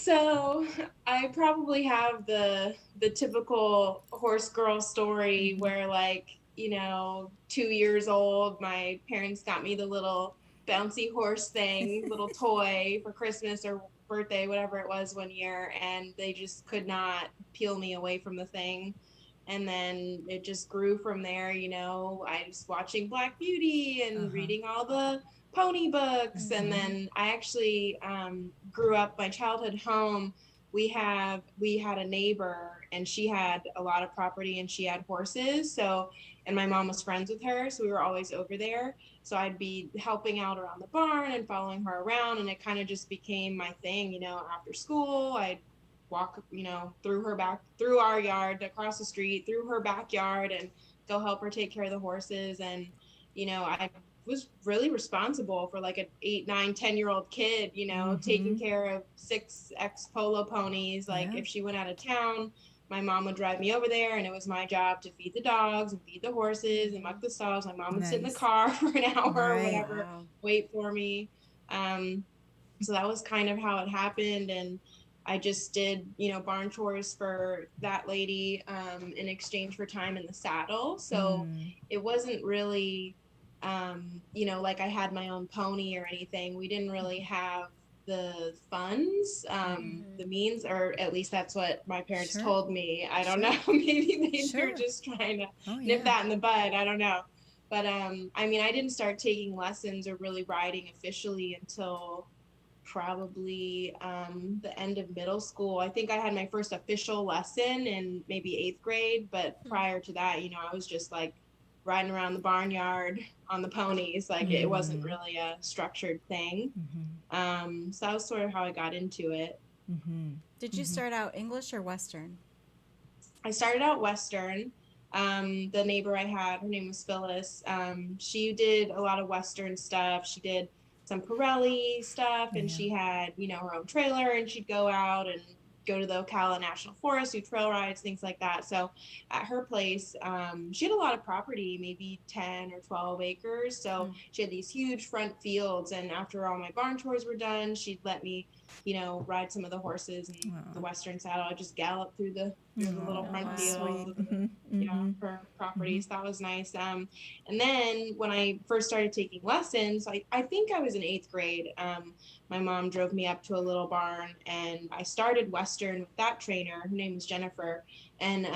So I probably have the typical horse girl story Mm-hmm. where, like, 2 years old, my parents got me the little bouncy horse thing, little toy for Christmas or birthday, whatever it was one year, and they just could not peel me away from the thing. And then it just grew from there. I was watching Black Beauty and Uh-huh. reading all the pony books. And Mm-hmm. then I actually grew up my childhood home. We had a neighbor, and she had a lot of property and she had horses. So, and my mom was friends with her, so we were always over there. So I'd be helping out around the barn and following her around, and it kind of just became my thing. After school, I'd walk, through our yard, across the street, through her backyard, and go help her take care of the horses. And I was really responsible for like an 8, 9, 10-year-old kid, taking Mm-hmm. care of 6 polo ponies. Like, Yeah. if she went out of town, my mom would drive me over there, and it was my job to feed the dogs and feed the horses and muck Mhm. the stalls. My mom would sit in the Nice. car for an hour or Right. whatever, Wow. wait for me. um, so that was kind of how it happened. And I just did, barn chores for that lady, in exchange for time in the saddle. So Mm. it wasn't really, like I had my own pony or anything. We didn't really have the funds, Mm-hmm. the Mhm. means, or at least that's what my parents Sure. told me. I don't know. Sure. Maybe they were Sure. just trying to Oh nip yeah. that in the bud. I don't know. But I mean, I didn't start taking lessons or really riding officially until probably the end of middle school. I think I had my first official lesson in maybe eighth grade, but Mhm. prior to that, I was just like riding around the barnyard on the ponies. Like, it wasn't Mm-hmm. really a structured thing. Mm-hmm. So that was sort of how I got into it. Mm-hmm. Did you Mm-hmm. start out English or Western? I started out Western. The neighbor I had, her name was Phyllis. She did a lot of Western stuff. She did some Pirelli stuff, and Yeah. she had, her own trailer, and she'd go out and go to the Ocala National Forest, do trail rides, things like that. So at her place, she had a lot of property, maybe 10 or 12 acres. So Mm. she had these huge front fields. And after all my barn chores were done, she'd let me, ride some of the horses in the Oh. Western saddle. I just galloped through the little Oh Oh, front how wow. fields sweet. of Mm-hmm. Mm-hmm. her Mm-hmm. properties. That was nice. And then when I first started taking lessons, I think I was in eighth grade. My mom drove me up to a little barn, and I started Western with that trainer. Her name was Jennifer. And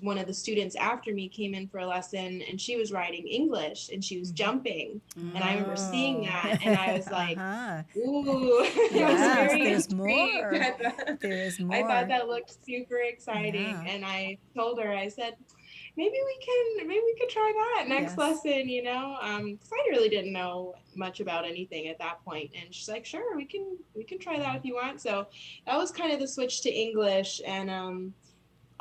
one of the students after me came in for a lesson, and she was riding English, and she was Mm-hmm. jumping. And I remember seeing Oh. that, and I was like, Uh-huh. ooh, I was Yes, very there's intrigued. more. There is I thought more. that looked super exciting. Yeah. And I told her, I said, maybe we could try that next Yes. lesson, because I really didn't know much about anything at that point. And she's like, sure, we can try that if you want. So that was kind of the switch to English. And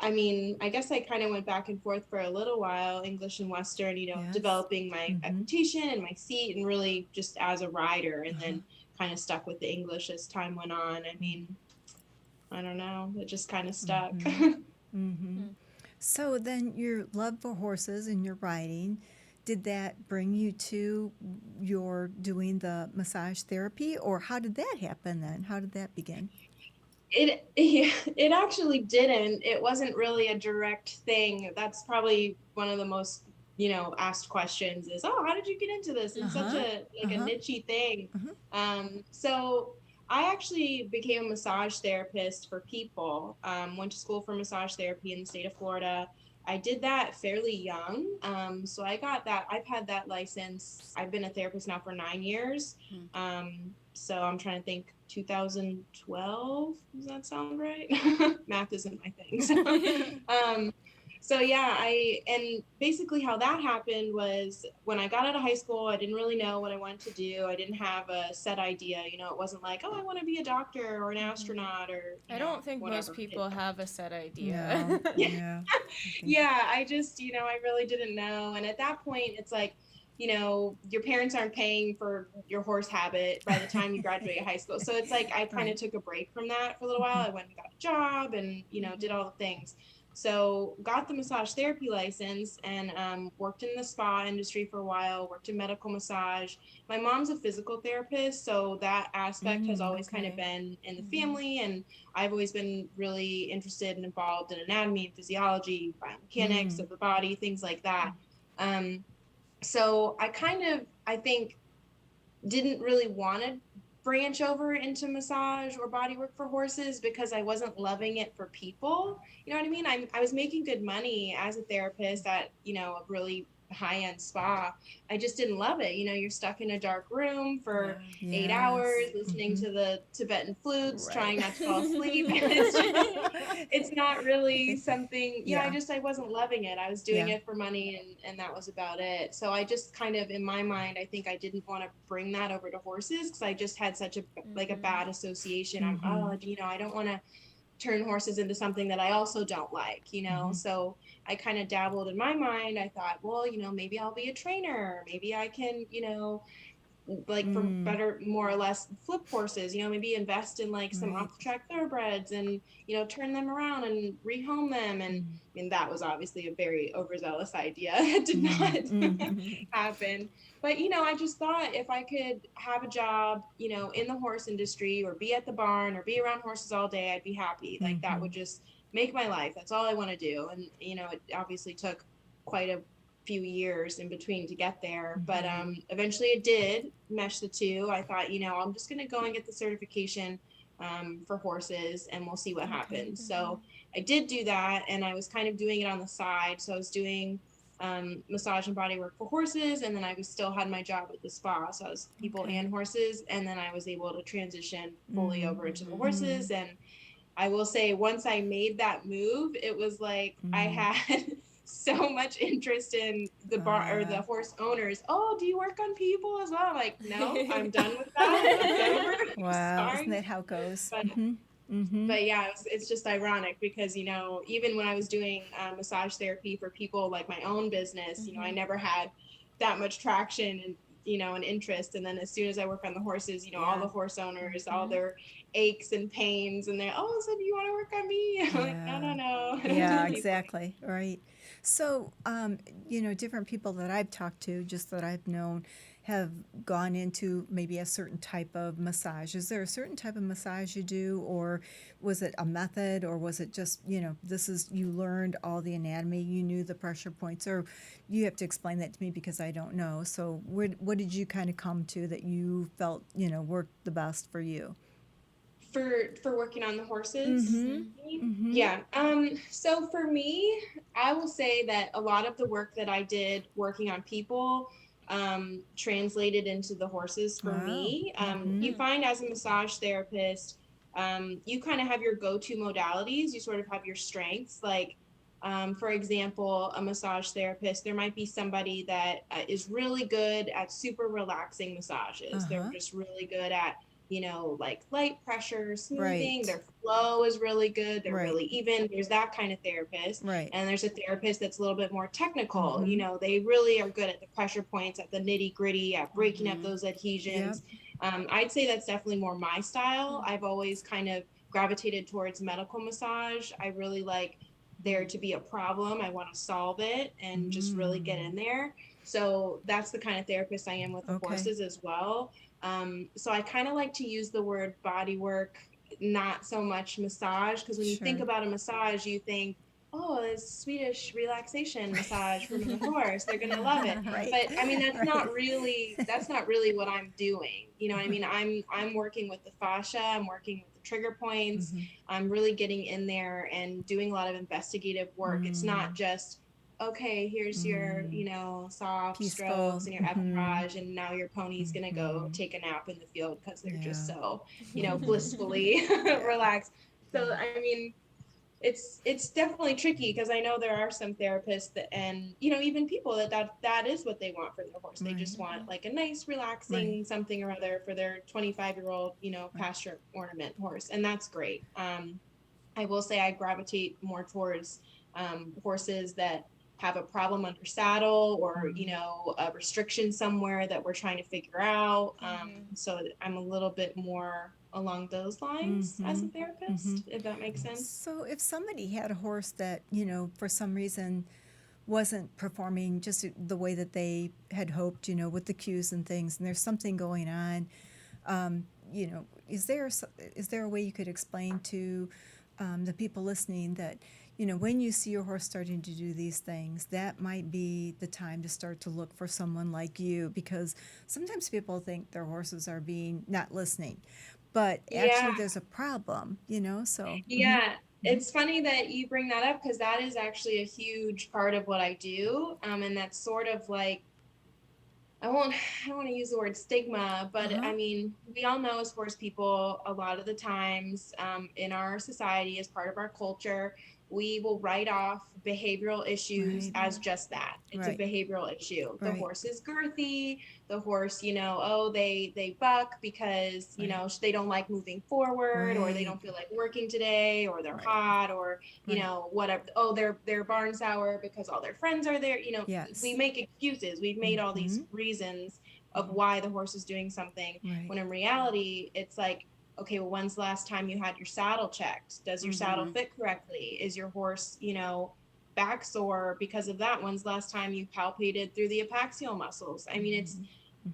I mean, I guess I kind of went back and forth for a little while, English and Western, Yes. developing my Mm-hmm. equitation and my seat, and really just as a rider. And Uh-huh. then kind of stuck with the English as time went on. I mean, I don't know, it just kind of stuck. Mm-hmm. Mm-hmm. Mm. So then your love for horses and your riding, did that bring you to your doing the massage therapy, or how did that happen then? How did that begin? It actually didn't. It wasn't really a direct thing. That's probably one of the most, asked questions is, oh, how did you get into this? It's such Mhm. Uh-huh. a like a Uh-huh. nichey thing. Uh-huh. So I actually became a massage therapist for people. Went to school for massage therapy in the state of Florida. I did that fairly young. So I've had that license. I've been a therapist now for 9 years. Mm. So I'm trying to think, 2012, does that sound right? Math isn't my thing. Um, so yeah, and basically how that happened was when I got out of high school, I didn't really know what I wanted to do. I didn't have a set idea. It wasn't like, oh, I want to be a doctor or an Mhm. astronaut or, I don't think most whatever. people have a set idea. No. Yeah. I think. Yeah, I just, I really didn't know. And at that point, it's like, your parents aren't paying for your horse habit by the time you graduate high school. So it's like I kind Right. of took a break from that for a little while. Mm-hmm. I went and got a job and, did Mhm. all the things. So got the massage therapy license and worked in the spa industry for a while, worked in medical massage. My mom's a physical therapist, so that aspect has always kind of Okay. been in the family. And I've always been really interested and involved in anatomy and physiology, biomechanics of the body, things like that. Um, so I think, didn't really want to branch over into massage or body work for horses because I wasn't loving it for people. You know what I mean? I was making good money as a therapist at, a really high end spa. I just didn't love it. You're stuck in a dark room for Yeah. 8 hours Yes. listening to the Tibetan flutes, Right. trying not to fall asleep. It's not really something, Yeah. I wasn't loving it. I was doing Yeah. it for money, and that was about it. So I just kind of, in my mind, I think I didn't want to bring that over to horses because I just had such a bad association. Mm-hmm. I don't want to turn horses into something that I also don't like. Mm-hmm. So I kind of dabbled in my mind. I thought, well, maybe I'll be a trainer. Maybe I can, like for Mm. better, more or less flip horses, maybe invest in like some Right. off the track thoroughbreds and, turn them around and rehome them. And Mm. I mean, that was obviously a very overzealous idea. It did Mm. not Mm. happen. But, I just thought if I could have a job, in the horse industry or be at the barn or be around horses all day, I'd be happy. Like that Mm-hmm. would just make my life. That's all I want to do. And, it obviously took quite a few years in between to get there, but eventually it did mesh the two. I thought, I'm just going to go and get the certification for horses and we'll see what Okay. happens. So I did do that, and I was kind of doing it on the side. So I was doing massage and body work for horses, and then I was still had my job at the spa, so I was people Okay. and horses, and then I was able to transition fully Mm. over into the Mm. horses. And I will say, once I made that move, it was like I Mm. had so much interest in the bar or Yeah. the horse owners. Oh, do you work on people as well? I'm like, no, I'm done with that. It's over. Wow. Isn't Sorry. that how it goes? But Mm-hmm. Mm-hmm. yeah, it's just ironic because, even when I was doing massage therapy for people like my own business, I never had that much traction and, an interest. And then as soon as I work on the horses, all Yeah. the horse owners, all their aches and pains, and they're, oh, so do you want to work on me? I'm like, no, no, Yeah. no. Yeah, Keep going. exactly. Right. So, different people that I've talked to, just that I've known, have gone into maybe a certain type of massage. Is there a certain type of massage you do, or was it a method, or was it just, this is, you learned all the anatomy, you knew the pressure points, or you have to explain that to me because I don't know. So, what did you kind of come to that you felt, worked the best for you? For working on the horses. Mm-hmm. Mm-hmm. Yeah. So for me, I will say that a lot of the work that I did working on people translated into the horses for Wow. me. Mm-hmm. You find as a massage therapist, you kind of have your go-to modalities. You sort of have your strengths. Like, for example, a massage therapist, there might be somebody that is really good at super relaxing massages. They're Uh-huh. just really good at, like light pressure, smoothing. Right. Their flow is really good. They're Right. really even. There's that kind of therapist. Right. And there's a therapist that's a little bit more technical. Mm-hmm. They really are good at the pressure points, at the nitty gritty, at breaking up those Yep. adhesions. I'd say that's definitely more my style. I've always kind of gravitated towards medical massage. I really like there to be a problem. I want to solve it and just really get Mm. in there. So that's the kind of therapist I am with the Okay. horses as well. So I kind of like to use the word body work, not so much massage, because when you think Sure. about a massage, you think, oh, it's Swedish relaxation massage from the horse. They're gonna love it. Right. But I mean, Right. that's not really what I'm doing. You know what I mean? I'm working with the fascia. I'm working with the trigger points. Mm-hmm. I'm really getting in there and doing a lot of investigative work. It's not Mm. just, okay, here's your, Mm. soft Peaceful. strokes and your Mm-hmm. epinage, and now your pony's gonna go Mm-hmm. take a nap in the field because they're just Yeah. so, Mm-hmm. blissfully Yeah. relaxed. So Yeah. I mean, it's definitely tricky because I know there are some therapists that, and even people that is what they want for their horse. They Right. just want like a nice Right. relaxing something or other for their 25-year-old Right. pasture ornament horse, and that's great. I will say I gravitate more towards horses that have a problem under saddle, or Mm. a restriction somewhere that we're trying to figure out. So I'm a little bit more along those lines as a therapist, if that makes sense. So if somebody had a horse that, for some reason wasn't performing just the way that they had hoped, with the cues and things, and there's something going on, is there a way you could explain to the people listening that, when you see your horse starting to do these things, that might be the time to start to look for someone like you, because sometimes people think their horses are being not listening, but actually Yeah. there's a problem, so. Yeah, it's funny that you bring that up because that is actually a huge part of what I do. And that's sort of like, I don't want to use the word stigma, but Uh-huh. I mean, we all know as sports people, a lot of the times in our society, as part of our culture, we will write off behavioral issues Right. as just that. It's a Right. behavioral issue. The Right. horse is girthy. The horse, oh, they buck because, Right. they don't like moving forward, or they Right. don't feel like working today, or they're Right. hot, or Right. whatever. Oh, they're barn sour because all their friends are there. We Yes. make excuses. We've made all these reasons of why the horse is doing something. Right. When in reality, it's like, okay, well, when's the last time you had your saddle checked? Does your saddle fit correctly? Is your horse, back sore because of that? When's the last time you palpated through the epaxial muscles? I mean, it's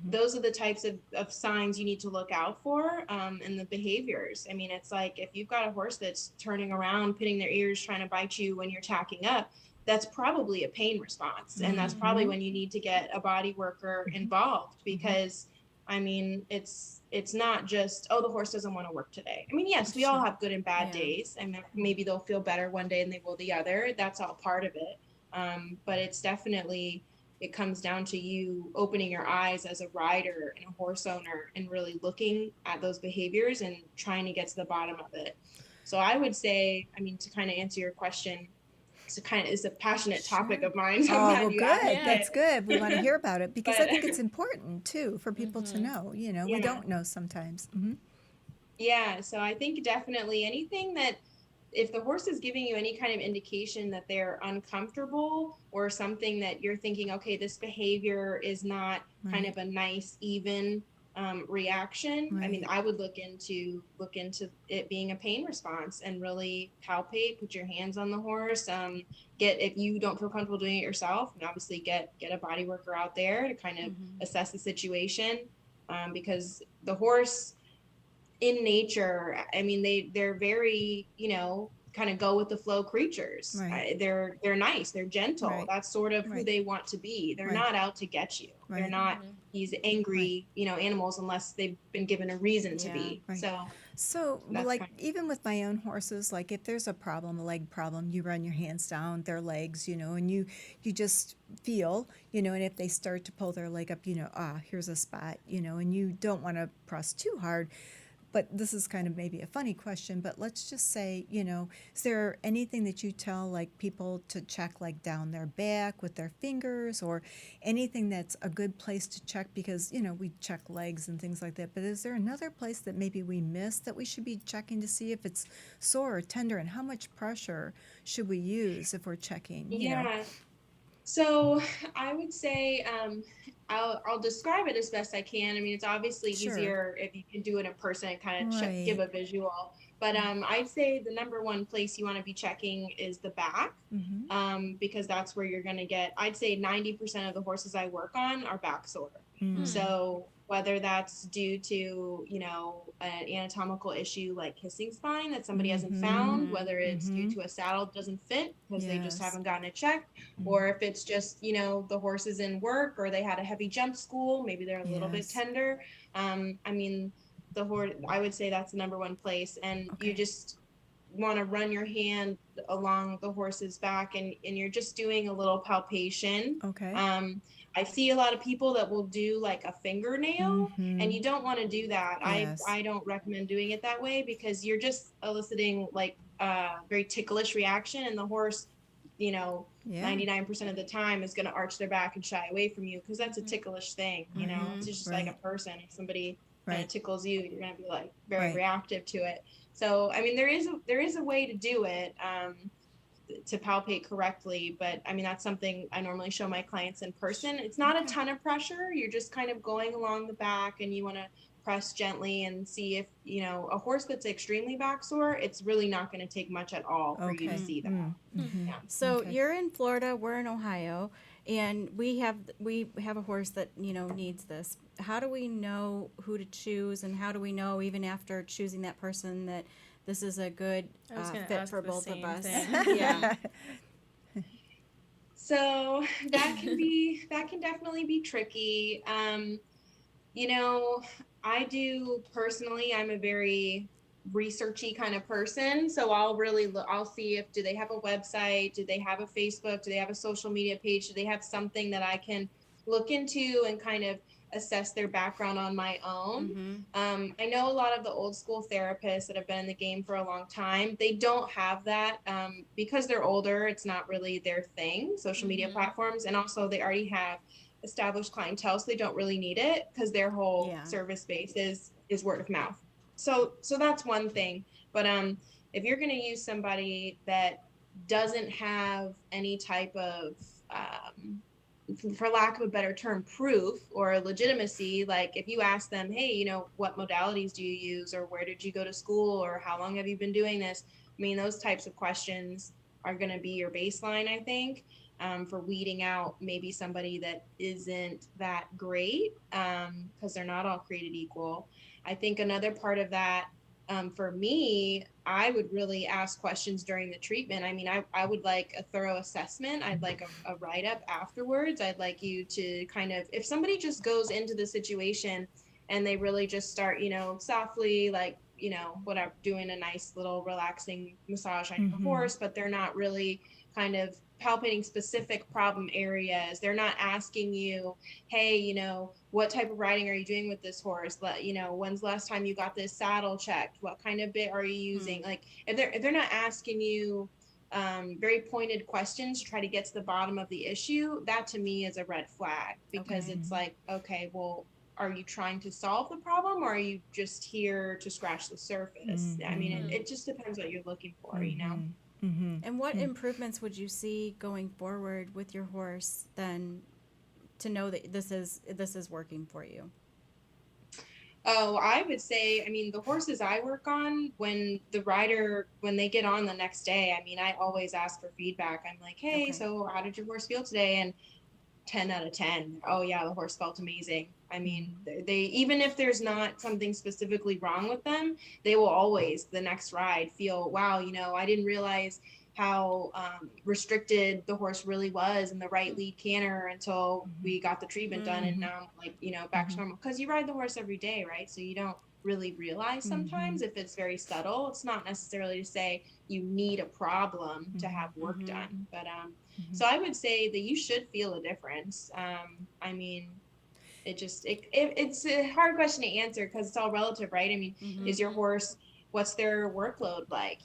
those are the types of signs you need to look out for, and the behaviors. I mean, it's like if you've got a horse that's turning around, pinning their ears, trying to bite you when you're tacking up, that's probably a pain response. And that's probably when you need to get a body worker involved, because I mean, it's not just, oh, the horse doesn't want to work today. I mean, yes, we all have good and bad days. I mean, maybe they'll feel better one day and they will the other. That's all part of it. But it's definitely, it comes down to you opening your eyes as a rider and a horse owner and really looking at those behaviors and trying to get to the bottom of it. So I would say, I mean, to kind of answer your question, it's a passionate topic of mine. So I'm Oh, well, glad you asked good. Yeah. That's it. good. We want to hear about it because I But think it's important too for people to know. We yeah, don't know sometimes. yeah. So I think definitely anything that, if the horse is giving you any kind of indication that they're uncomfortable, or something that you're thinking, okay, this behavior is not kind Right. of a nice, even reaction. I mean, Right. I would look into it being a pain response and really palpate, put your hands on the horse. Get, if you don't feel comfortable doing it yourself, and obviously get a body worker out there to kind of assess the situation, because the horse in nature, I mean, they're very, kind of go with the flow creatures. Right. They're nice, they're gentle. Right. That's sort of who Right. they want to be. They're Right. not out to get you. They're Right. not these Right. angry, animals, unless they've been given a reason to be. Right. So So, that's like, kind even with my own horses, like, if there's a problem, a leg problem, you run your hands down their legs, and you just feel, and if they start to pull their leg up, here's a spot, and you don't want to press too hard. But this is kind of maybe a funny question, but let's just say, is there anything that you tell like people to check like down their back with their fingers, or anything that's a good place to check? Because, we check legs and things like that, but is there another place that maybe we missed that we should be checking to see if it's sore or tender, and how much pressure should we use if we're checking? Yeah. So I would say, I'll describe it as best I can. I mean, it's obviously Sure. easier if you can do it in person and kind of give Right. a visual. But I'd say the number one place you want to be checking is the back, because that's where you're going to get, I'd say 90% of the horses I work on are back sore. So whether that's due to, an anatomical issue like hissing spine that somebody hasn't found, whether it's due to a saddle that doesn't fit because they just Yes. haven't gotten it checked, or if it's just, the horse is in work, or they had a heavy jump school, maybe they're a little bit Yes. tender. I mean, the horse, I would say that's the number one place. And you Okay. just want to run your hand along the horse's back, and you're just doing a little palpation. Okay. I see a lot of people that will do like a fingernail, and you don't want to do that. Yes. I don't recommend doing it that way, because you're just eliciting like a very ticklish reaction, and the horse, Yeah. 99% of the time is going to arch their back and shy away from you, because that's a ticklish thing. It's just like a Right. person. If somebody kind of Right. tickles you, you're going to be like very Right. reactive to it. So I mean, there is a way to do it, to palpate correctly, but I mean, that's something I normally show my clients in person. It's not a Okay. ton of pressure. You're just kind of going along the back, and you want to press gently and see if, a horse that's extremely back sore, it's really not going to take much at all for you to Okay. see that. Yeah. So Okay. you're in Florida, we're in Ohio, and we have a horse that needs this. How do we know who to choose, and how do we know even after choosing that person that this is a good I was gonna fit ask for the both of same us? thing. Yeah. So that can definitely be tricky. You know, I do personally, I'm a very researchy kind of person. So I'll really look, I'll see if, do they have a website? Do they have a Facebook? Do they have a social media page? Do they have something that I can look into and kind of assess their background on my own? I know a lot of the old school therapists that have been in the game for a long time, they don't have that because they're older. It's not really their thing, social media platforms. And also they already have established clientele, so they don't really need it because their whole Yeah. service base is word of mouth. So that's one thing. But if you're going to use somebody that doesn't have any type of for lack of a better term, proof or legitimacy, like if you ask them, hey, what modalities do you use, or where did you go to school, or how long have you been doing this? I mean, those types of questions are going to be your baseline, I think, for weeding out maybe somebody that isn't that great, because they're not all created equal. I think another part of that, for me, I would really ask questions during the treatment. I mean, I would like a thorough assessment. I'd like a write up afterwards. I'd like you to kind of, if somebody just goes into the situation and they really just start, softly, like, whatever, doing a nice little relaxing massage on your horse, but they're not really kind of palpating specific problem areas. They're not asking you, hey, what type of riding are you doing with this horse? When's the last time you got this saddle checked? What kind of bit are you using? Like if they're not asking you very pointed questions to try to get to the bottom of the issue, that to me is a red flag, because Okay. it's like, okay, well, are you trying to solve the problem, or are you just here to scratch the surface? I mean, it just depends what you're looking for, And what improvements would you see going forward with your horse then to know that this is working for you? Oh, I would say, I mean, the horses I work on, when they get on the next day, I mean, I always ask for feedback. I'm like, hey, Okay. so how did your horse feel today? And 10 out of 10, oh yeah, the horse felt amazing. I mean, they even if there's not something specifically wrong with them, they will always the next ride feel, wow, I didn't realize how restricted the horse really was in the right lead canter until we got the treatment done, and now I'm like, back to normal, because you ride the horse every day, right? So you don't really realize sometimes if it's very subtle. It's not necessarily to say you need a problem to have work done, but so I would say that you should feel a difference. I mean, it's a hard question to answer because it's all relative, right? I mean, is your horse, what's their workload like?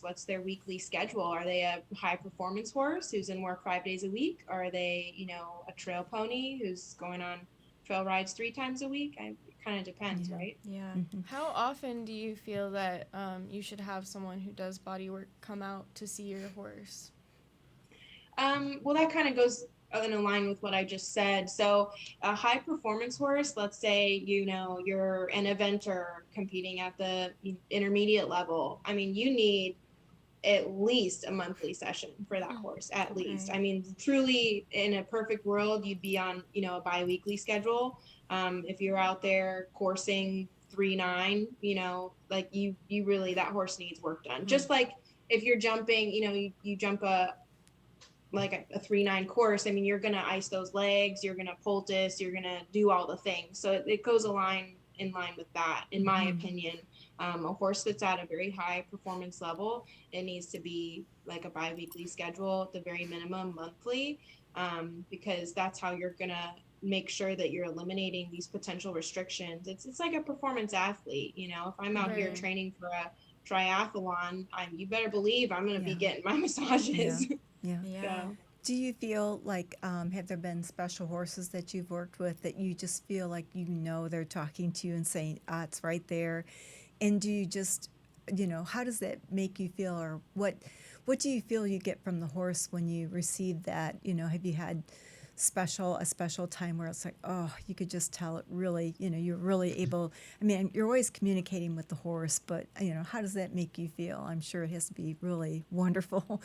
What's their weekly schedule? Are they a high performance horse who's in work 5 days a week? Are they, a trail pony who's going on trail rides 3 times a week? It kind of depends, right? Yeah. How often do you feel that you should have someone who does body work come out to see your horse? Well, that kind of goes in line with what I just said. So, a high performance horse, let's say, you're an eventer competing at the intermediate level. I mean, you need at least a monthly session for that horse, at least. Okay. I mean, truly, in a perfect world, you'd be on, a bi-weekly schedule. If you're out there coursing 3-9, like you really, that horse needs work done. Just like if you're jumping, you jump a 3-9 course, I mean, you're going to ice those legs, you're going to poultice, you're going to do all the things. So it goes in line with that, in my opinion. A horse that's at a very high performance level, it needs to be like a bi-weekly schedule, at the very minimum monthly, because that's how you're going to make sure that you're eliminating these potential restrictions. It's like a performance athlete. If I'm out here training for a triathlon, you better believe I'm going to be getting my massages. Yeah. Yeah. So. Do you feel like, have there been special horses that you've worked with that you just feel like they're talking to you and saying, ah, it's right there? And do you just, how does that make you feel, or what do you feel you get from the horse when you receive that? Have you had a special time where it's like, oh, you could just tell it really, you're really able. I mean, you're always communicating with the horse, but how does that make you feel? I'm sure it has to be really wonderful.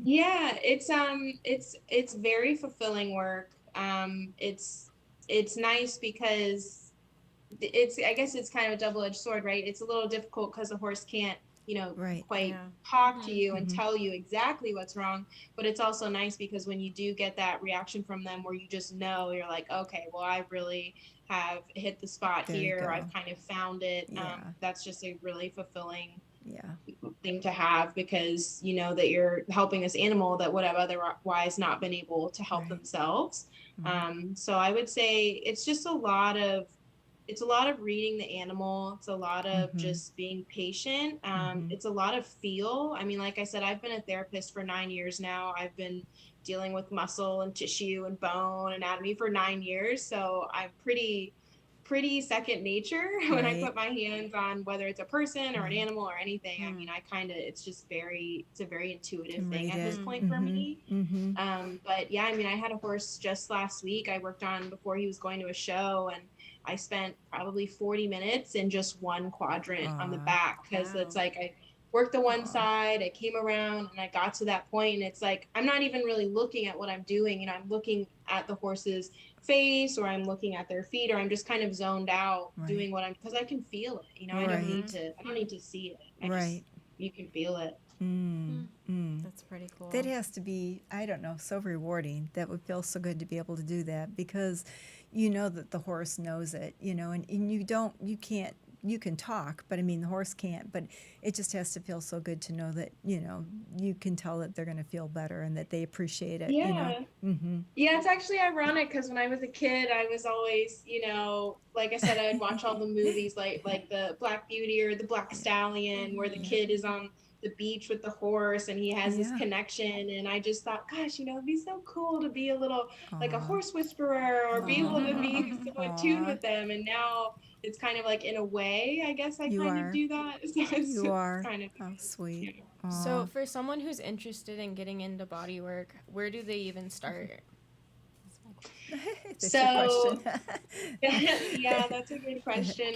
Yeah, it's very fulfilling work. It's nice because it's, I guess it's kind of a double-edged sword, right? It's a little difficult because the horse can't, Right. quite Yeah. talk to you and Mhm. tell you exactly what's wrong. But it's also nice because when you do get that reaction from them where you just know, you're like, okay, well, I really have hit the spot There you here. I've go. kind of found it. Yeah. That's just a really fulfilling Yeah. thing to have because you know that you're helping this animal that would have otherwise not been able to help Right. themselves. Mhm. So I would say it's just it's a lot of reading the animal. It's a lot of Mhm. just being patient. Mhm. It's a lot of feel. I mean, like I said, I've been a therapist for 9 years now. I've been dealing with muscle and tissue and bone anatomy for 9 years. So I'm pretty second nature when I Right. put my hands on whether it's a person or an Right. animal or anything. I Hmm. mean, I kind of, it's just it's a very intuitive Can thing read at this it. point for Mhm. me. Mhm. But yeah, I mean, I had a horse just last week I worked on before he was going to a show, and I spent probably 40 minutes in just one quadrant on the Aw. back because Wow. it's like I worked the one Aw. side, I came around, and I got to that point, and it's like I'm not even really looking at what I'm doing. I'm looking at the horse's face, or I'm looking at their feet, or I'm just kind of zoned out Right. doing what I'm because I can feel it. Right. I don't need to see it. I just Right. you can feel it. Mm. Mm. That's pretty cool. That has to be, I don't know, so rewarding. That would feel so good to be able to do that because you know that the horse knows it, and you can talk, but I mean, the horse can't, but it just has to feel so good to know that, you can tell that they're going to feel better and that they appreciate it. Yeah. Mm-hmm. Yeah, it's actually ironic because when I was a kid, I was always, like I said, I'd watch all the movies like the Black Beauty or the Black Yeah. Stallion, where the Yeah. kid is on the beach with the horse and he has this Yeah. connection. And I just thought, gosh, it'd be so cool to be a little like a Aw. horse whisperer or be able to be Aw. so in tune Aw. with them. And now it's kind of like in a way, I guess I You kind of are. do that. So You it's are. kind of How sweet. yeah. So, Aw. for someone who's interested in getting into body work, where do they even start? That's your question. So yeah, that's a good question.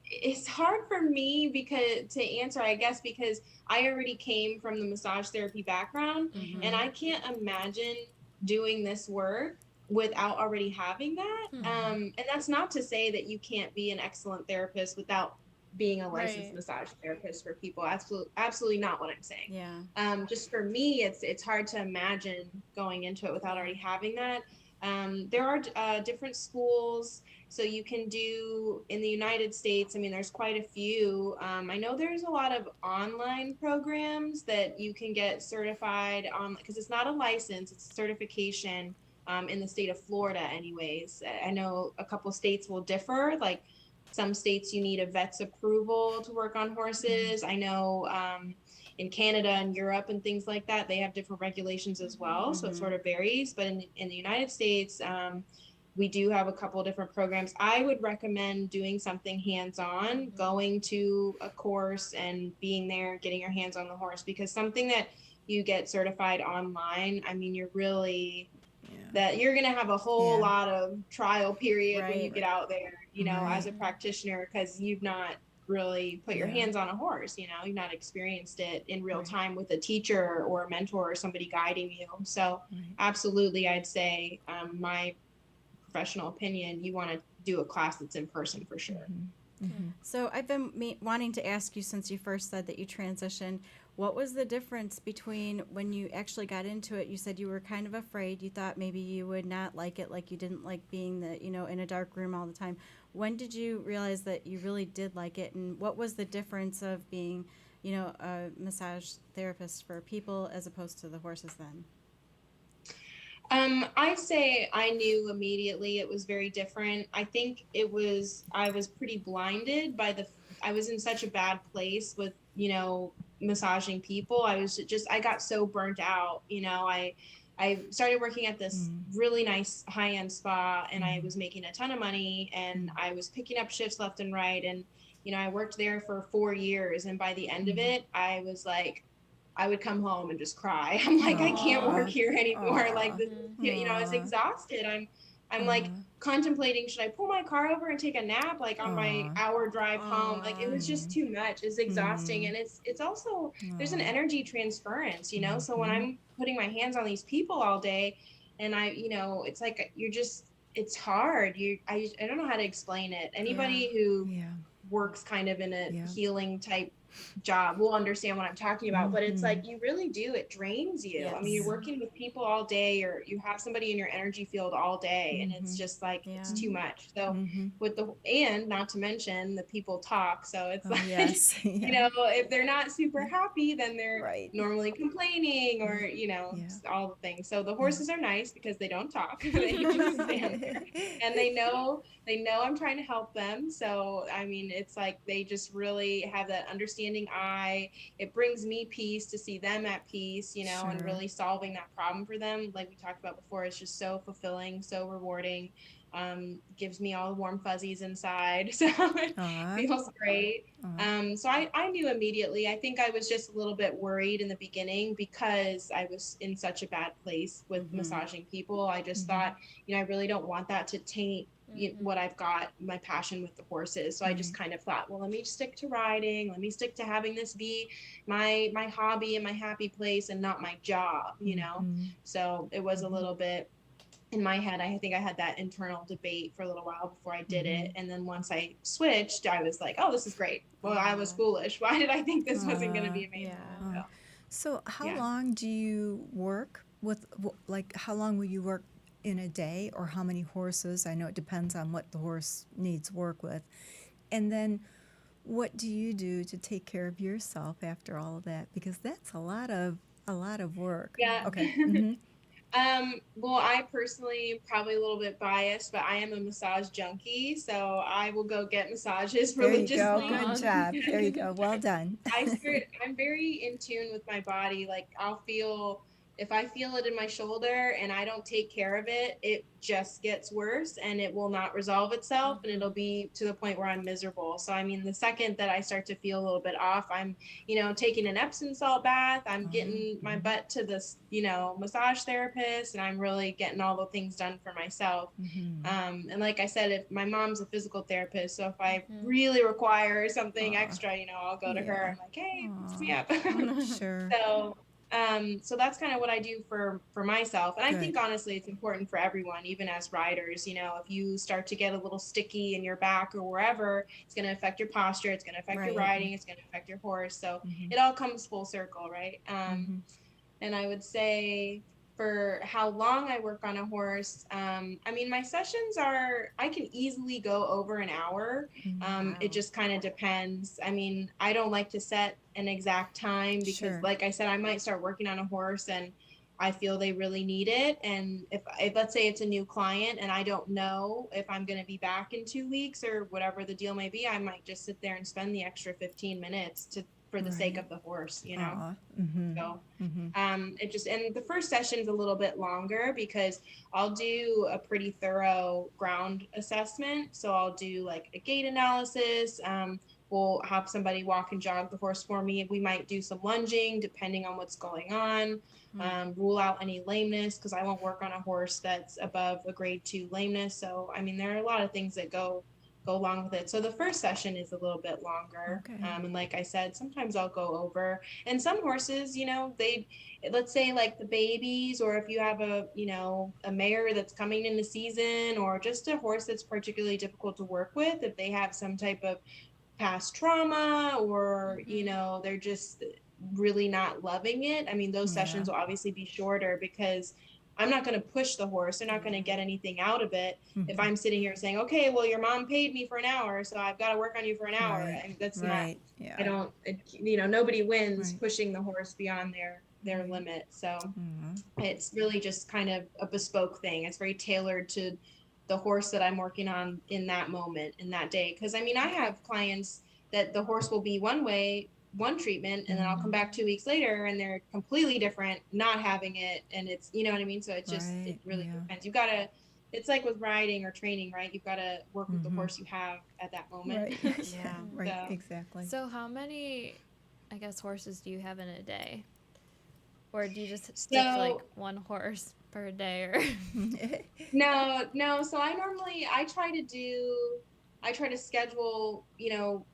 It's hard for me because to answer, I guess, because I already came from the massage therapy background, and Mm-hmm. I can't imagine doing this work without already having that. And that's not to say that you can't be an excellent therapist without being a licensed Right. massage therapist for people. Absolutely not what I'm saying. Yeah. Just for me, it's hard to imagine going into it without Yeah. already having that. There are different schools, so you can do in the United States. I mean, there's quite a few. I know there's a lot of online programs that you can get certified on because it's not a license, it's a certification in the state of Florida, anyways. I know a couple states will differ. Like some states, you need a vet's approval to work on horses. I know in Canada and Europe and things like that, they have different regulations as well. So it Mm-hmm. sort of varies. But in the United States, we do have a couple of different programs. I would recommend doing something hands-on, going to a course and being there, getting your hands on the horse, because something that you get certified online, I mean, you're really Yeah. that you're going to have a whole Yeah. lot of trial period when you Right. get out there, as Right. a practitioner, because you've not really put your Yeah. hands on a horse, you've not experienced it in real Right. time with a teacher or a mentor or somebody guiding you. So Right. absolutely, I'd say my professional opinion, you want to do a class that's in person for sure. Mm-hmm. So I've been wanting to ask you since you first said that you transitioned. What was the difference between when you actually got into it? You said you were kind of afraid. You thought maybe you would not like it, like you didn't like being in a dark room all the time. When did you realize that you really did like it, and what was the difference of being, a massage therapist for people as opposed to the horses then? I'd say I knew immediately it was very different. I think I was pretty blinded by I was in such a bad place with, massaging people. I got so burnt out. I started working at this really nice high-end spa, and I was making a ton of money, and I was picking up shifts left and right. And, I worked there for 4 years. And by the end of it, I was like, I would come home and just cry. I'm like, I can't work Aw. here anymore. Like Aw. this, I was Aw. exhausted. I'm like contemplating, should I pull my car over and take a nap like on my Aw. hour drive home? Like it Aw. was just too much. It's exhausting. And it's also there's an Aw. energy transference, So when Mhm. I'm putting my hands on these people all day and it's like it's hard. I don't know how to explain it. Anybody who Yeah. works kind of in a Yeah. healing type job will understand what I'm talking about, but it's like Mhm. you really do, it drains you. I mean, you're Yes. working with people all day, or you have somebody in your energy field all day, and it's Mhm. just like it's Yeah. too much. So Mhm. with and not to mention the people talk, so it's Oh, like yes. Yeah. if they're not super happy, then they're Right. normally complaining, or Yeah. just all the things. So the Yeah. horses are nice because they don't talk. They just stand there, and they know I'm trying to help them. So I mean, it's like they just really have that understanding eye. It brings me peace to see them at peace, and Sure. really solving that problem for them, like we talked about before. It's just so fulfilling, so rewarding. Gives me all the warm fuzzies inside. So it Aw. feels great. Aw. So I knew immediately. I think I was just a little bit worried in the beginning because I was in such a bad place with massaging people. I just Mhm. thought, I really don't want that to taint Mhm. what I've got, my passion with the horses. So I just Right. kind of thought, well, let me stick to riding. Let me stick to having this be my hobby and my happy place and not my job. Mhm. So it was a Mhm. little bit in my head. I think I had that internal debate for a little while before I did it. Mhm. And then once I switched, I was like, oh, this is great. Well, I was Aw. foolish. Why did I think this wasn't going to Aw. be amazing? Yeah. Aw. So, So, how yeah. long do you work with, like, how long will you work in a day, or how many horses? I know it depends on what the horse needs work with. And then, what do you do to take care of yourself after all of that? Because that's a lot of work. Yeah. Okay. Mm-hmm. Well, I personally am probably a little bit biased, but I am a massage junkie, so I will go get massages There you go. religiously. Good Aw. job. There you go. Well done. I'm very in tune with my body. Like if I feel it in my shoulder and I don't take care of it, it just gets worse and it will not resolve itself, and it'll be to the point where I'm miserable. So I mean, the second that I start to feel a little bit off, I'm, taking an Epsom salt bath, I'm getting my butt to this, massage therapist, and I'm really getting all the things done for myself. Mm-hmm. And like I said, if my mom's a physical therapist, so if I Mhm. really require something Aw. extra, I'll go to her. Yeah. I'm like, hey, fix me Aw. up. Sure. so, so that's kind of what I do for myself. And I Good. think honestly, it's important for everyone, even as riders. If you start to get a little sticky in your back or wherever, it's going to affect your posture. It's going to affect your Right. riding. It's going to affect your horse. So Mm-hmm. it all comes full circle, right? Mm-hmm. And I would say for how long I work on a horse, I mean, my sessions I can easily go over an hour. Mm-hmm. It Wow. just kind of depends. I mean, I don't like to set an exact time because, Sure. like I said, I might start working on a horse and I feel they really need it. And if let's say it's a new client and I don't know if I'm going to be back in 2 weeks or whatever the deal may be, I might just sit there and spend the extra 15 minutes for the sake Right. of the horse. Aw. Mm-hmm. So Mm-hmm. it just, and the first session's a little bit longer because I'll do a pretty thorough ground assessment. So I'll do like a gait analysis. We'll have somebody walk and jog the horse for me. We might do some lunging depending on what's going on. Rule out any lameness because I won't work on a horse that's above a grade 2 lameness. So I mean, there are a lot of things that go along with it. So the first session is a little bit longer. Okay. And like I said, sometimes I'll go over. And some horses, let's say like the babies, or if you have a mare that's coming into season, or just a horse that's particularly difficult to work with, if they have some type of past trauma, or they're just really not loving it, I mean, those Yeah. sessions will obviously be shorter because I'm not going to push the horse. They're not going to Yeah. get anything out of it if Mm-hmm. I'm sitting here saying, okay, well, your mom paid me for an hour, so I've got to work on you for an hour. Right. And that's not, Right. I Yeah. don't, nobody wins Right. pushing the horse beyond their Right. limit. So Mm-hmm. it's really just kind of a bespoke thing. It's very tailored to the horse that I'm working on in that moment, in that day. Because I mean, I have clients that the horse will be one way, one treatment, and then I'll come back 2 weeks later and they're completely different, not having it. And it's, you know what I mean? So it Right. really Yeah. depends. You've got to, it's like with riding or training, right? You've got to work with the Mm-hmm. horse you have at that moment. Right. Yeah. Yeah. Right. So, Exactly. So how many, I guess, horses do you have in a day? Or do you just stick to like So one horse per day or? no. So I try to schedule,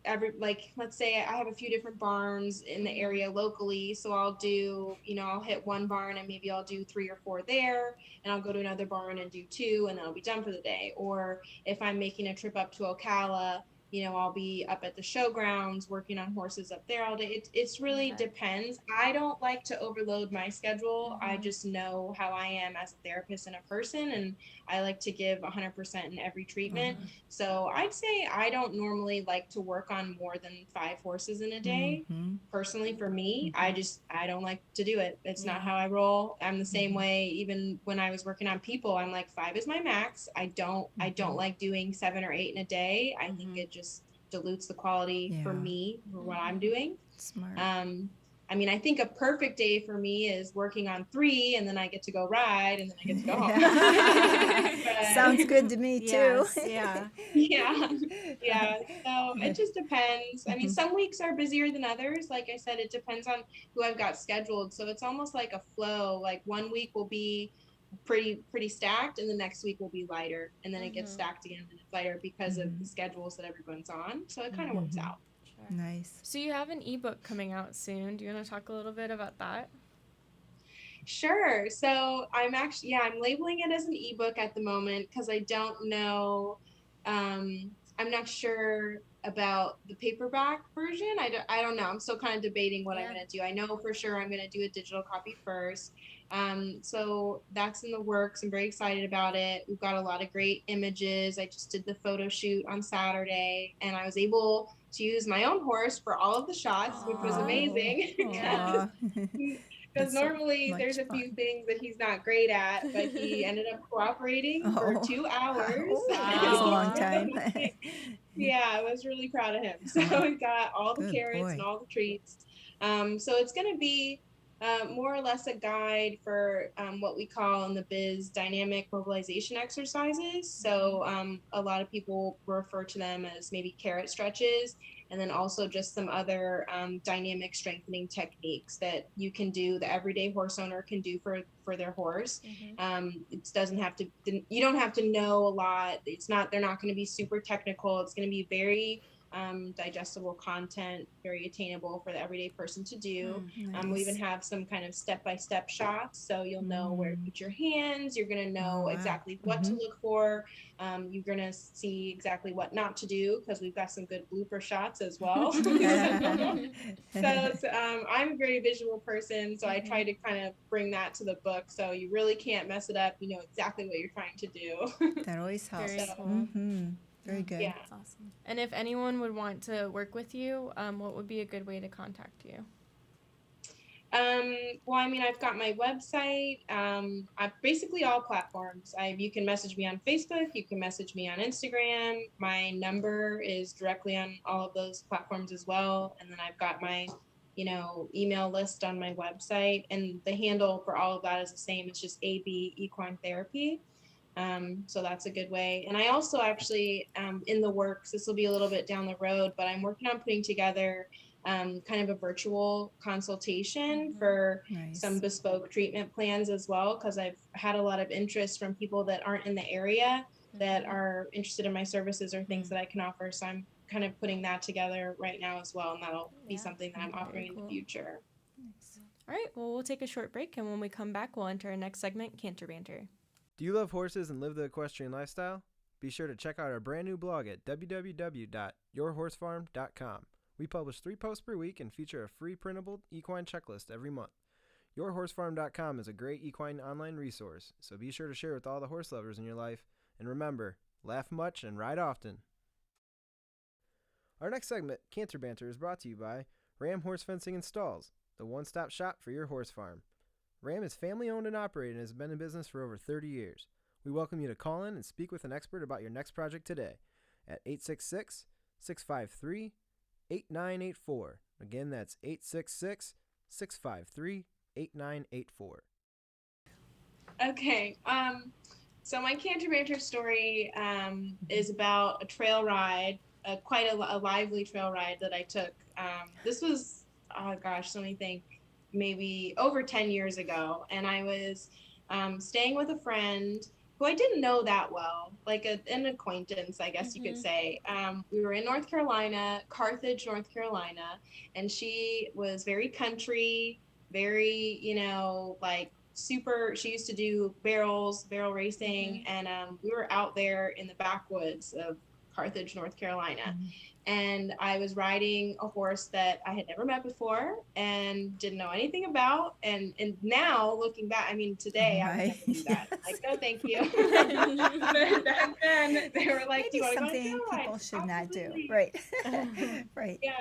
every, like, let's say I have a few different barns in the area locally. So I'll do, I'll hit one barn and maybe I'll do 3 or 4 there, and I'll go to another barn and do 2, and then I'll be done for the day. Or if I'm making a trip up to Ocala, I'll be up at the showgrounds working on horses up there all day. It's really Okay. depends. I don't like to overload my schedule. I Mhm. just know how I am as a therapist and a person, and I like to give 100% in every treatment. Uh-huh. So I'd say I don't normally like to work on more than 5 horses in a day. Mhm. Personally, for me, I don't like to do it. It's not Yeah. how I roll. I'm the same Mhm. way. Even when I was working on people, I'm like, 5 is my max. I don't like doing 7 or 8 in a day. I think Mhm. it just dilutes the quality for Yeah. me for what I'm doing. Smart. Um, I mean, I think a perfect day for me is working on 3, and then I get to go ride, and then I get to go home. Sounds But good to me too. Yes, yeah. yeah, yeah. So it just depends. I mean, Mhm. some weeks are busier than others. Like I said, it depends on who I've got scheduled. So it's almost like a flow. Like one week will be pretty stacked, and the next week will be lighter, and then it gets Mhm. stacked again, and it's lighter because of the Mhm. schedules that everyone's on. So it kind of works Mhm. Mhm. out. Sure. Nice. So you have an ebook coming out soon. Do you want to talk a little bit about that? Sure. So I'm labeling it as an ebook at the moment because I don't know. I'm not sure about the paperback version. I don't know. I'm still kind of debating what I'm Yeah. going to do. I know for sure I'm going to do a digital copy first. So that's in the works. I'm very excited about it. We've got a lot of great images. I just did the photo shoot on Saturday, and I was able to use my own horse for all of the shots, which was Aw. Oh, amazing. Yeah. aw. Because That's so normally there's much a few fun. things that he's not great at, but he ended up cooperating for Oh, 2 hours. oh, that's a long Wow. time. Yeah, I was really proud of him. So Oh, we got all the good carrots and boy. all the treats. So it's going to be more or less a guide for what we call in the biz dynamic mobilization exercises. So a lot of people refer to them as maybe carrot stretches, and then also just some other dynamic strengthening techniques that you can do, the everyday horse owner can do for their horse. Mhm. It doesn't have to, you don't have to know a lot. They're not going to be super technical. It's going to be very digestible content, very attainable for the everyday person to do. We even Nice. have some kind of step-by-step shots, so you'll know where to Mm. put your hands. You're going to Oh, know wow. exactly what to look for. You're going to see exactly what not to do because we've got some good blooper shots as well. I'm a very visual person, so I try Mhm. to kind of bring that to the book. So you really can't mess it up. You know exactly what you're trying to do. That always Very So helps. cool. Mm-hmm. Very good. yeah. That's awesome. And if anyone would want to work with you, what would be a good way to contact you? Well, I mean, I've got my website. I basically all platforms. You can message me on Facebook. You can message me on Instagram. My number is directly on all of those platforms as well. And then I've got my, email list on my website. And the handle for all of that is the same. It's just AB Equine Therapy. So that's a good way. And I also actually, in the works, this will be a little bit down the road, but I'm working on putting together kind of a virtual consultation Mhm. for some Nice. bespoke treatment plans as well, because I've had a lot of interest from people that aren't in the area that Mhm. are interested in my services or things Mm. that I can offer. So I'm kind of putting that together right now as well, and that'll be Yeah. something that I'm Very offering in the cool. future. Nice. All right. Well, we'll take a short break, and when we come back, we'll enter our next segment, Canter Banter. Do you love horses and live the equestrian lifestyle? Be sure to check out our brand new blog at www.yourhorsefarm.com. We publish 3 posts per week and feature a free printable equine checklist every month. Yourhorsefarm.com is a great equine online resource, so be sure to share with all the horse lovers in your life. And remember, laugh much and ride often. Our next segment, Canter Banter, is brought to you by Ram Horse Fencing and Stalls, the one-stop shop for your horse farm. Ram is family owned and operated and has been in business for over 30 years. We welcome you to call in and speak with an expert about your next project today at 866 653 8984. Again, that's 866 653 8984. Okay. So my canter banter story is about a trail ride, quite a lively trail ride that I took. This was, oh gosh, let me think. maybe over 10 years ago. And I was staying with a friend who I didn't know that well, like an acquaintance, I guess you could say. We were in North Carolina, Carthage, North Carolina, and she was very country, very, like super. She used to do barrel racing, and we were out there in the backwoods of Carthage, North Carolina. And I was riding a horse that I had never met before and didn't know anything about. And now looking back, I mean, today I would never do that. Yes. Like, no, thank you. But back then, they were like, "Do Maybe you want to go on a something trail ride?" people should not do. Absolutely. Right. Right. Yeah.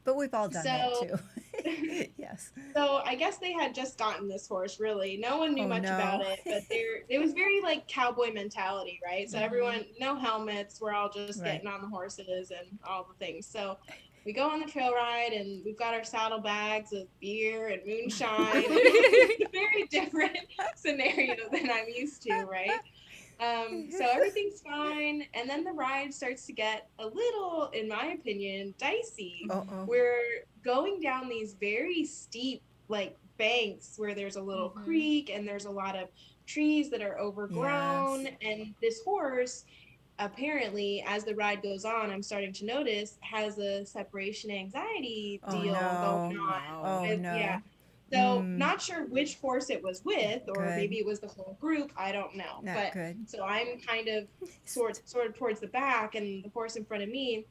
But we've all done that So too. Yes. So I guess they had just gotten this horse. Really, no one knew Oh, much no. about it, but it was very like cowboy mentality, right? So everyone, no helmets. We're all just Right. getting on the horses and all the things. So we go on the trail ride, and we've got our saddlebags of beer and moonshine. It's a very different scenario than I'm used to, right? So everything's fine, and then the ride starts to get a little, in my opinion, dicey. Uh-oh. We're going down these very steep, like, banks where there's a little creek and there's a lot of trees that are overgrown. Yes. And this horse, apparently, as the ride goes on, I'm starting to notice, has a separation anxiety Oh, deal no. going on. Oh, with- no. Yeah. So not sure which horse it was with, or Good. maybe it was the whole group. I don't know. Not but good. so I'm kind of sort of towards the back, and the horse in front of me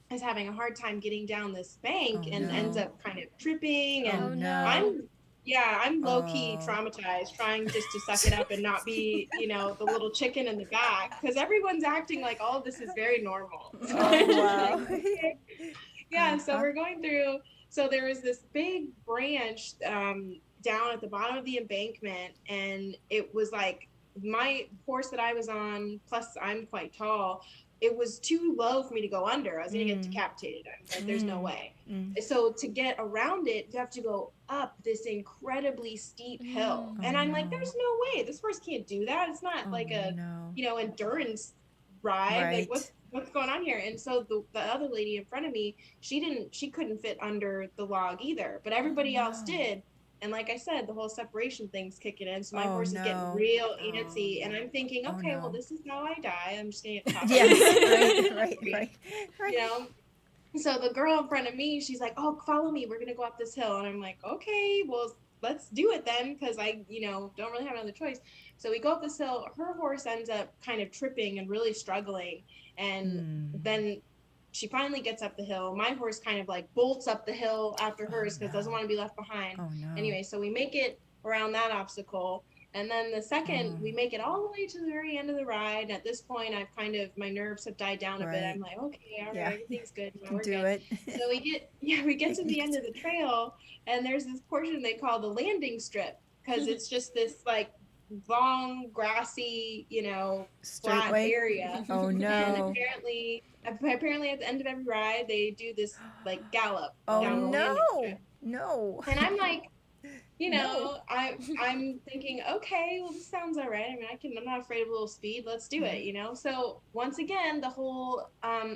is having a hard time getting down this bank Oh, and no. ends up kind of tripping. And Oh, no. I'm low key Oh. traumatized, trying just to suck it up and not be, the little chicken in the back, because everyone's acting like all of this is very normal. So I'm Oh, just wow. like, okay. Yeah, so Uh-huh. we're going through. So there was this big branch down at the bottom of the embankment, and it was like my horse that I was on, plus I'm quite tall. It was too low for me to go under. I was going to get decapitated. I'm like, there's no way. So to get around it, you have to go up this incredibly steep hill. Oh, And I'm no. like, there's no way. This horse can't do that. It's not Oh, like a, no. endurance ride. Right. Like, what's going on here? And so the other lady in front of me, she couldn't fit under the log either, but everybody else no. did. And like I said, the whole separation thing's kicking in. So my Oh, horse is getting no. real antsy. And I'm thinking, Oh, okay, no. well, this is how I die. I'm just going to get tossed. Yes. Right. So the girl in front of me, she's like, "Oh, follow me. We're going to go up this hill." And I'm like, okay, well, let's do it then. Cause I, don't really have another choice. So we go up this hill. Her horse ends up kind of tripping and really struggling. And then she finally gets up the hill. My horse kind of like bolts up the hill after hers because doesn't want to be left behind. Oh, no. Anyway, so we make it around that obstacle. And then the second we make it all the way to the very end of the ride. And at this point, I've my nerves have died down a bit. I'm like, okay, all right, everything's good. You can we're do good. it. So we get to the end of the trail, and there's this portion they call the landing strip, because it's just this like long grassy, flat Straightway? area. Oh, And no. apparently at the end of every ride, they do this like gallop Oh, down the landing no. strip. No. And I'm like, No. I'm thinking, okay, well, this sounds all right. I mean, I'm not afraid of a little speed. Let's do it, So once again, the whole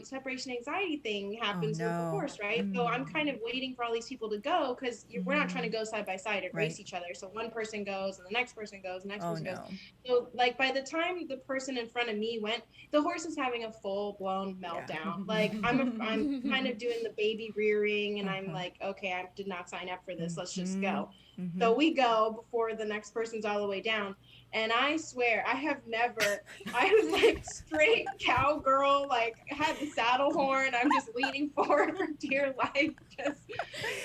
separation anxiety thing happens with the no. horse, right? So I'm kind of waiting for all these people to go, because we're not trying to go side by side and Right. race each other. So one person goes, and the next person goes, and the next Oh, person goes. no. So like by the time the person in front of me went, the horse is having a full blown meltdown. Like I'm kind of doing the baby rearing, and I'm like, okay, I did not sign up for this. Let's just go. So we go before the next person's all the way down. And I swear, I was like straight cowgirl, like had the saddle horn. I'm just leaning forward for dear life. Just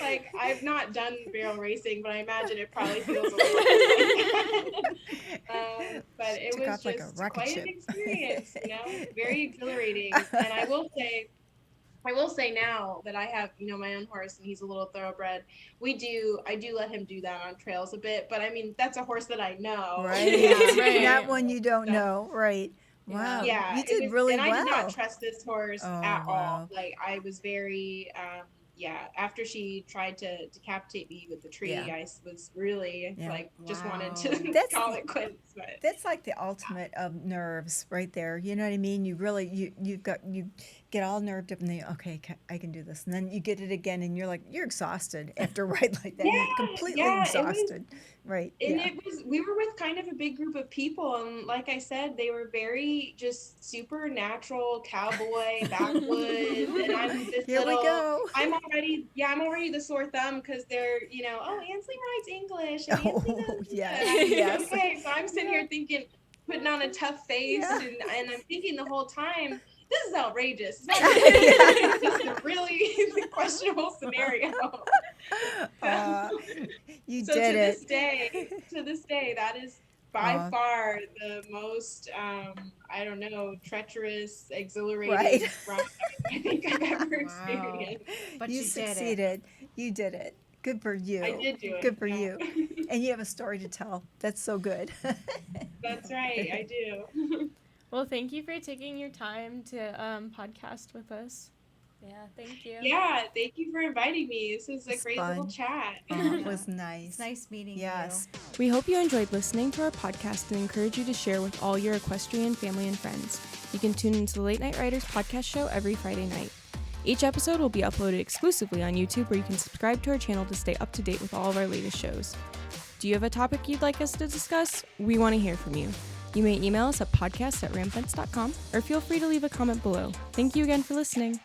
like, I've not done barrel racing, but I imagine it probably feels a little like that. But it Took was off like a just rocket quite ship. an experience, very exhilarating. And I will say now that I have, my own horse, and he's a little thoroughbred. I do let him do that on trails a bit, but I mean, that's a horse that I know. Right. Right. Not one you don't So- know. Right. Wow. Yeah, You did really and well. I did not trust this horse Oh, at wow. all. Like, I was very, after she tried to decapitate me with the tree, Yeah. I was really just wanted to That's- call it quits. But That's like the ultimate of nerves right there. You know what I mean? You really, you've get all nerved up and then, okay, I can do this. And then you get it again and you're like, you're exhausted after a ride like that. You're completely exhausted. Right. And Yeah. we were with kind of a big group of people. And like I said, they were very just supernatural cowboy backwoods. And I'm this Here we go. I'm already the sore thumb because they're, oh, Ansley rides English. And Ansley does yes, this. yes. Okay, so I'm sitting here thinking, putting on a tough face. Yeah. And I'm thinking the whole time, this is outrageous. It's just a really questionable scenario. You So did it. To this day, that is by far the most, treacherous, exhilarating ride I think I've ever experienced. But you did it. succeeded. You did it. Good for you. I did do it. Good for yeah. you. And you have a story to tell. That's so good. That's right. I do. Well, thank you for taking your time to podcast with us. Yeah, thank you. Yeah, thank you for inviting me. This was a It's great fun. little chat. It was nice. It's nice meeting Yes. We hope you enjoyed listening to our podcast and encourage you to share with all your equestrian family and friends. You can tune into the Late Night Riders podcast show every Friday night. Each episode will be uploaded exclusively on YouTube, where you can subscribe to our channel to stay up to date with all of our latest shows. Do you have a topic you'd like us to discuss? We want to hear from you. You may email us at podcast@ramfence.com or feel free to leave a comment below. Thank you again for listening.